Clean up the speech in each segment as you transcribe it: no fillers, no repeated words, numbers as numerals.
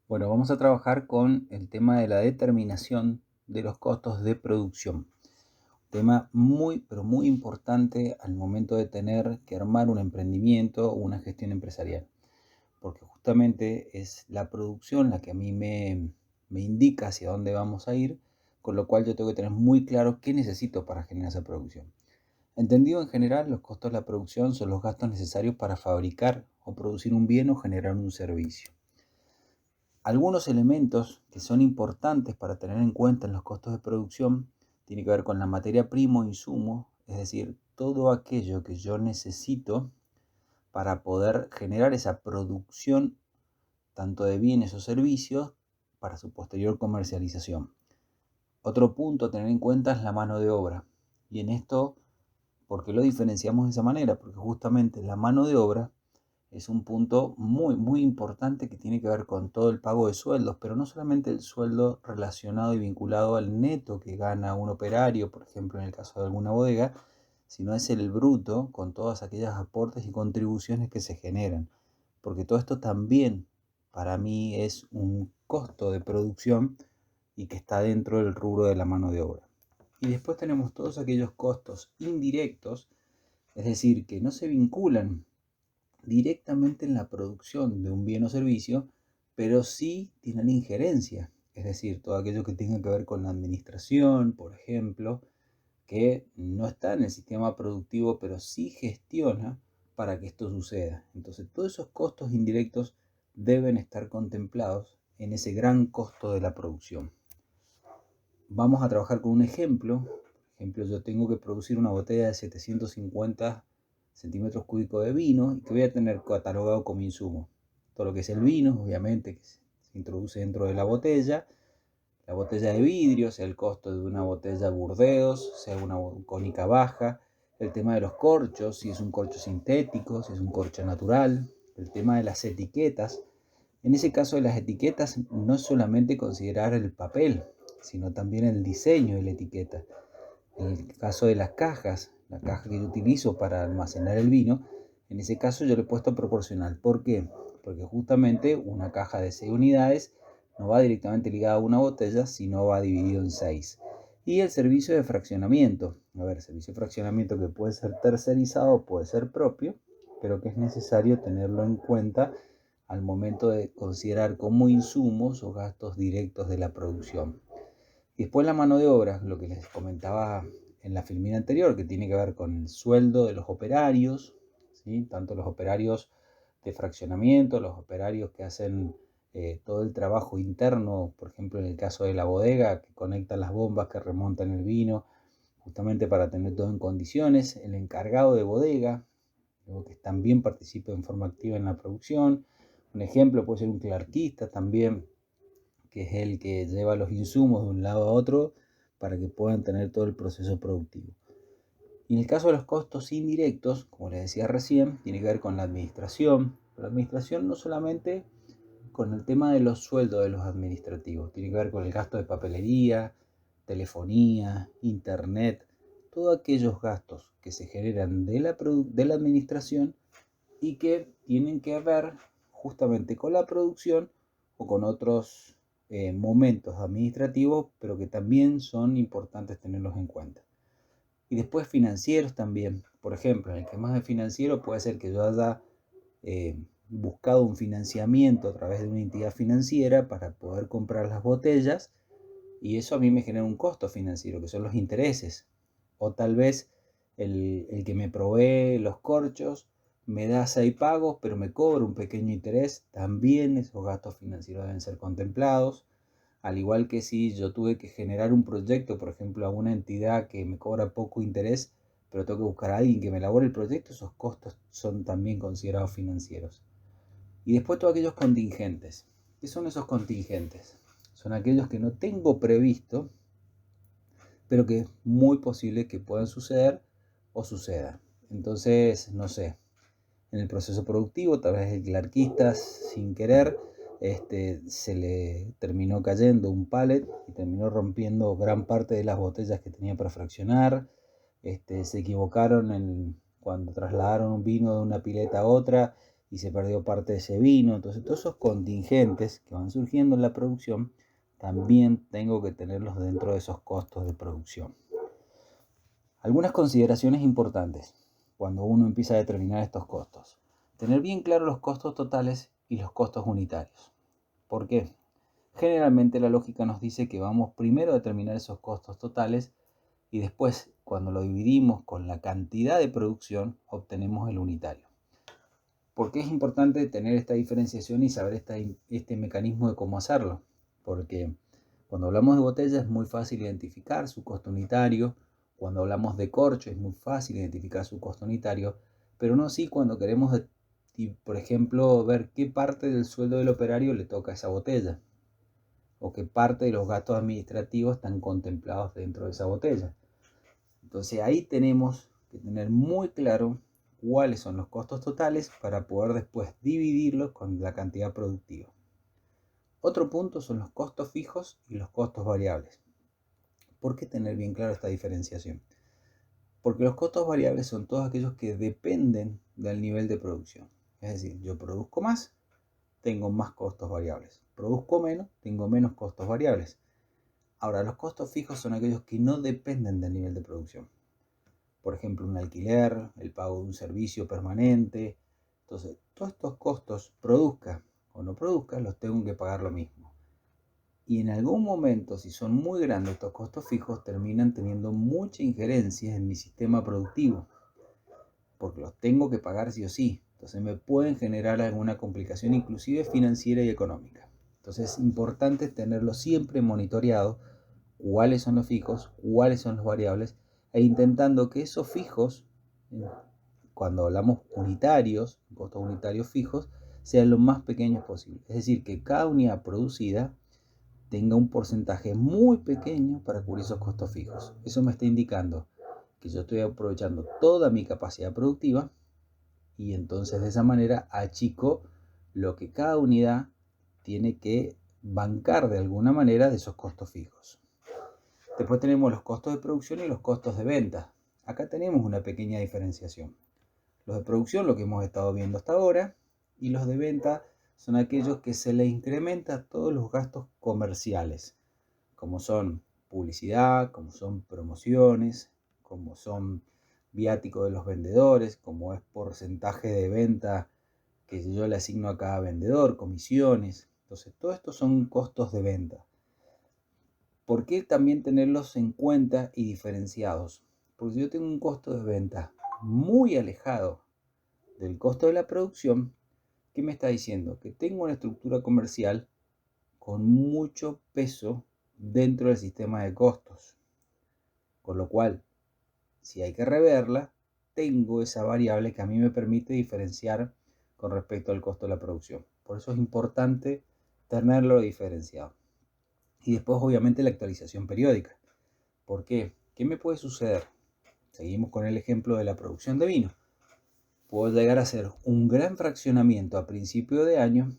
Bueno, vamos a trabajar con el tema de la determinación de los costos de producción. Tema muy, pero muy importante al momento de tener que armar un emprendimiento o una gestión empresarial, porque justamente es la producción la que a mí me indica hacia dónde vamos a ir, con lo cual yo tengo que tener muy claro qué necesito para generar esa producción. Entendido en general, los costos de la producción son los gastos necesarios para fabricar o producir un bien o generar un servicio. Algunos elementos que son importantes para tener en cuenta en los costos de producción tiene que ver con la materia prima o insumo, es decir, todo aquello que yo necesito para poder generar esa producción tanto de bienes o servicios para su posterior comercialización. Otro punto a tener en cuenta es la mano de obra. Y en esto, ¿por qué lo diferenciamos de esa manera? Porque justamente la mano de obra es un punto muy, muy importante que tiene que ver con todo el pago de sueldos, pero no solamente el sueldo relacionado y vinculado al neto que gana un operario, por ejemplo, en el caso de alguna bodega, sino es el bruto con todas aquellas aportes y contribuciones que se generan. Porque todo esto también para mí es un costo de producción y que está dentro del rubro de la mano de obra. Y después tenemos todos aquellos costos indirectos, es decir, que no se vinculan directamente en la producción de un bien o servicio, pero sí tienen injerencia, es decir, todo aquello que tenga que ver con la administración, por ejemplo, que no está en el sistema productivo, pero sí gestiona para que esto suceda. Entonces, todos esos costos indirectos deben estar contemplados en ese gran costo de la producción. Vamos a trabajar con un ejemplo. Por ejemplo, yo tengo que producir una botella de 750 centímetros cúbicos de vino y que voy a tener catalogado como insumo. Todo lo que es el vino, obviamente, que se introduce dentro de la botella de vidrio, sea el costo de una botella Burdeos, sea una cónica baja, el tema de los corchos, si es un corcho sintético, si es un corcho natural, el tema de las etiquetas. En ese caso de las etiquetas no es solamente considerar el papel, sino también el diseño de la etiqueta. En el caso de las cajas, la caja que yo utilizo para almacenar el vino, en ese caso yo le he puesto proporcional. ¿Por qué? Porque justamente una caja de 6 unidades no va directamente ligada a una botella, sino va dividido en 6. Y el servicio de fraccionamiento. A ver, servicio de fraccionamiento que puede ser tercerizado, puede ser propio, pero que es necesario tenerlo en cuenta al momento de considerar como insumos o gastos directos de la producción. Y después la mano de obra, lo que les comentaba en la filmina anterior, que tiene que ver con el sueldo de los operarios, ¿sí? Tanto los operarios de fraccionamiento, los operarios que hacen todo el trabajo interno, por ejemplo en el caso de la bodega, que conectan las bombas que remontan el vino, justamente para tener todo en condiciones, el encargado de bodega, que también participa en forma activa en la producción. Un ejemplo puede ser un clerquista también, que es el que lleva los insumos de un lado a otro para que puedan tener todo el proceso productivo. Y en el caso de los costos indirectos, como les decía recién, tiene que ver con la administración. La administración no solamente con el tema de los sueldos de los administrativos, tiene que ver con el gasto de papelería, telefonía, internet, todos aquellos gastos que se generan de la administración y que tienen que ver justamente con la producción o con otros momentos administrativos, pero que también son importantes tenerlos en cuenta. Y después financieros también. Por ejemplo, en el tema de financiero puede ser que yo haya eh, buscado un financiamiento a través de una entidad financiera para poder comprar las botellas y eso a mí me genera un costo financiero, que son los intereses. O tal vez el que me provee los corchos me da 6 pagos, pero me cobra un pequeño interés. También esos gastos financieros deben ser contemplados. Al igual que si yo tuve que generar un proyecto, por ejemplo, a una entidad que me cobra poco interés, pero tengo que buscar a alguien que me elabore el proyecto, esos costos son también considerados financieros. Y después todos aquellos contingentes. ¿Qué son esos contingentes? Son aquellos que no tengo previsto, pero que es muy posible que puedan suceder o suceda. Entonces, no sé, en el proceso productivo, tal vez el clerquista sin querer se le terminó cayendo un pallet y terminó rompiendo gran parte de las botellas que tenía para fraccionar. Se equivocaron cuando trasladaron un vino de una pileta a otra y se perdió parte de ese vino. Entonces todos esos contingentes que van surgiendo en la producción también tengo que tenerlos dentro de esos costos de producción. Algunas consideraciones importantes cuando uno empieza a determinar estos costos. Tener bien claro los costos totales y los costos unitarios. ¿Por qué? Generalmente la lógica nos dice que vamos primero a determinar esos costos totales y después, cuando lo dividimos con la cantidad de producción, obtenemos el unitario. ¿Por qué es importante tener esta diferenciación y saber este mecanismo de cómo hacerlo? Porque cuando hablamos de botella es muy fácil identificar su costo unitario, cuando hablamos de corcho es muy fácil identificar su costo unitario, pero no así cuando queremos, por ejemplo, ver qué parte del sueldo del operario le toca a esa botella, o qué parte de los gastos administrativos están contemplados dentro de esa botella. Entonces ahí tenemos que tener muy claro cuáles son los costos totales para poder después dividirlos con la cantidad productiva. Otro punto son los costos fijos y los costos variables. ¿Por qué tener bien claro esta diferenciación? Porque los costos variables son todos aquellos que dependen del nivel de producción. Es decir, yo produzco más, tengo más costos variables. Produzco menos, tengo menos costos variables. Ahora, los costos fijos son aquellos que no dependen del nivel de producción. Por ejemplo, un alquiler, el pago de un servicio permanente. Entonces, todos estos costos, produzca o no produzca, los tengo que pagar lo mismo. Y en algún momento, si son muy grandes estos costos fijos, terminan teniendo mucha injerencia en mi sistema productivo, porque los tengo que pagar sí o sí. Entonces me pueden generar alguna complicación, inclusive financiera y económica. Entonces es importante tenerlo siempre monitoreado, cuáles son los fijos, cuáles son los variables, e intentando que esos fijos, cuando hablamos unitarios, costos unitarios fijos, sean lo más pequeños posible. Es decir, que cada unidad producida tenga un porcentaje muy pequeño para cubrir esos costos fijos. Eso me está indicando que yo estoy aprovechando toda mi capacidad productiva y entonces de esa manera achico lo que cada unidad tiene que bancar de alguna manera de esos costos fijos. Después tenemos los costos de producción y los costos de venta. Acá tenemos una pequeña diferenciación. Los de producción, lo que hemos estado viendo hasta ahora, y los de venta son aquellos que se le incrementa todos los gastos comerciales, como son publicidad, como son promociones, como son viáticos de los vendedores, como es porcentaje de venta que yo le asigno a cada vendedor, comisiones. Entonces, todo esto son costos de venta. ¿Por qué también tenerlos en cuenta y diferenciados? Porque si yo tengo un costo de venta muy alejado del costo de la producción, ¿qué me está diciendo? Que tengo una estructura comercial con mucho peso dentro del sistema de costos. Con lo cual, si hay que reverla, tengo esa variable que a mí me permite diferenciar con respecto al costo de la producción. Por eso es importante tenerlo diferenciado. Y después, obviamente, la actualización periódica. ¿Por qué? ¿Qué me puede suceder? Seguimos con el ejemplo de la producción de vino. Puedo llegar a hacer un gran fraccionamiento a principio de año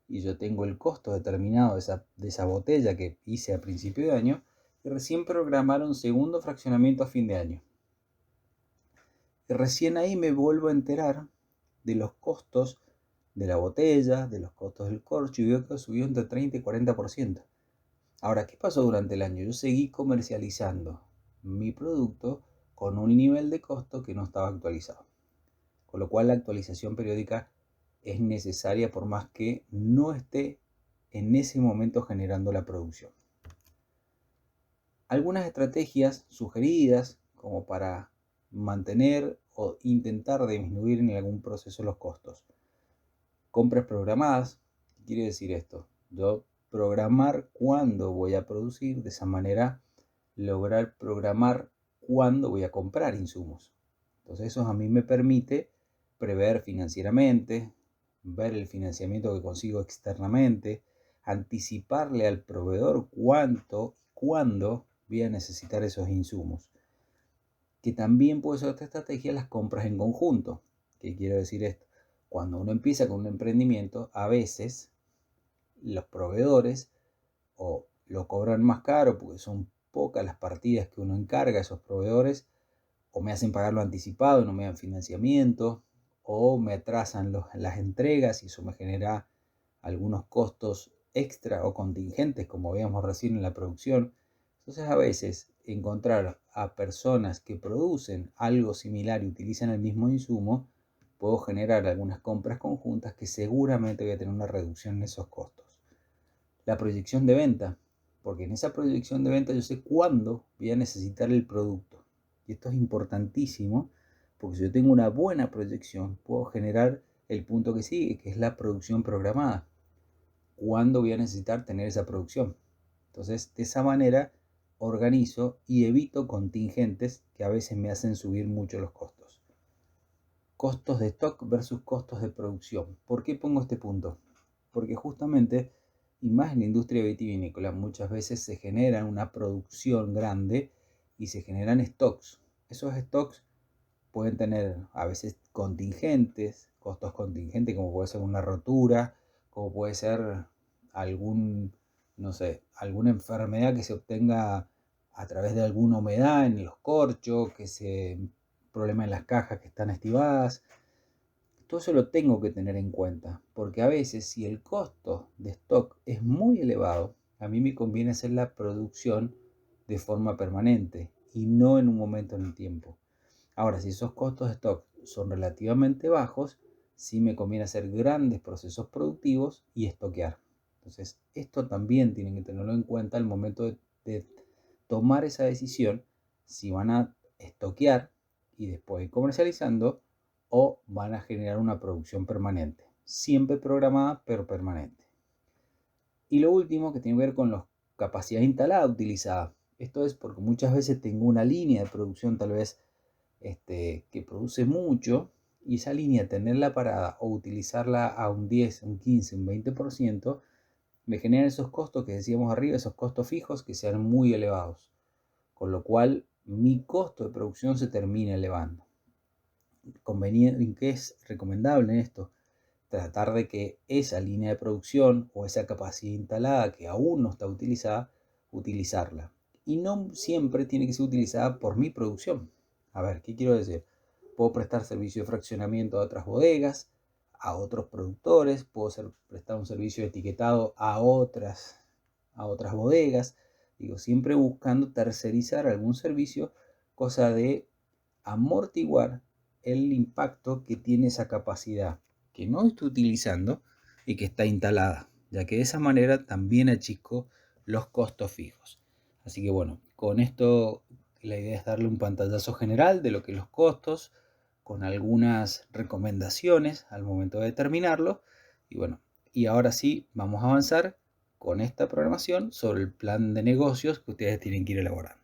y yo tengo el costo determinado de esa botella que hice a principio de año y recién programar un segundo fraccionamiento a fin de año. Y recién ahí me vuelvo a enterar de los costos de la botella, de los costos del corcho y veo que subió entre 30 y 40%. Ahora, ¿qué pasó durante el año? Yo seguí comercializando mi producto con un nivel de costo que no estaba actualizado. Con lo cual la actualización periódica es necesaria por más que no esté en ese momento generando la producción. Algunas estrategias sugeridas como para mantener o intentar disminuir en algún proceso los costos. Compras programadas. ¿Qué quiere decir esto? Yo programar cuándo voy a producir, de esa manera lograr programar cuándo voy a comprar insumos. Entonces eso a mí me permite prever financieramente, ver el financiamiento que consigo externamente, anticiparle al proveedor cuánto y cuándo voy a necesitar esos insumos. Que también puede ser otra estrategia las compras en conjunto. ¿Qué quiero decir esto? Cuando uno empieza con un emprendimiento, a veces los proveedores o lo cobran más caro porque son pocas las partidas que uno encarga a esos proveedores, o me hacen pagarlo anticipado y no me dan financiamiento, o me atrasan las entregas y eso me genera algunos costos extra o contingentes, como veíamos recién en la producción. Entonces a veces encontrar a personas que producen algo similar y utilizan el mismo insumo, puedo generar algunas compras conjuntas que seguramente voy a tener una reducción en esos costos. La proyección de venta, porque en esa proyección de venta yo sé cuándo voy a necesitar el producto. Y esto es importantísimo, porque si yo tengo una buena proyección, puedo generar el punto que sigue, que es la producción programada. ¿Cuándo voy a necesitar tener esa producción? Entonces, de esa manera organizo y evito contingentes que a veces me hacen subir mucho los costos. Costos de stock versus costos de producción. ¿Por qué pongo este punto? Porque justamente, y más en la industria vitivinícola, muchas veces se genera una producción grande y se generan stocks. Esos stocks pueden tener a veces contingentes, costos contingentes, como puede ser una rotura, como puede ser no sé, alguna enfermedad que se obtenga a través de alguna humedad en los corchos, problema en las cajas que están estivadas. Todo eso lo tengo que tener en cuenta, porque a veces si el costo de stock es muy elevado, a mí me conviene hacer la producción de forma permanente y no en un momento en el tiempo. Ahora, si esos costos de stock son relativamente bajos, sí me conviene hacer grandes procesos productivos y estoquear. Entonces, esto también tienen que tenerlo en cuenta al momento de tomar esa decisión, si van a estoquear y después ir comercializando o van a generar una producción permanente. Siempre programada, pero permanente. Y lo último que tiene que ver con la capacidad instalada utilizada. Esto es porque muchas veces tengo una línea de producción tal vez que produce mucho y esa línea tenerla parada o utilizarla a un 10, un 15, un 20%, me generan esos costos que decíamos arriba, esos costos fijos que sean muy elevados. Con lo cual mi costo de producción se termina elevando. ¿Qué es recomendable en esto? Tratar de que esa línea de producción o esa capacidad instalada que aún no está utilizada, utilizarla. Y no siempre tiene que ser utilizada por mi producción. A ver, ¿qué quiero decir? Puedo prestar servicio de fraccionamiento a otras bodegas, a otros productores, prestar un servicio de etiquetado a otras bodegas. Digo, siempre buscando tercerizar algún servicio, cosa de amortiguar el impacto que tiene esa capacidad que no estoy utilizando y que está instalada, ya que de esa manera también achico los costos fijos. Así que bueno, con esto la idea es darle un pantallazo general de lo que los costos, con algunas recomendaciones al momento de determinarlo. Y bueno, y ahora sí vamos a avanzar con esta programación sobre el plan de negocios que ustedes tienen que ir elaborando.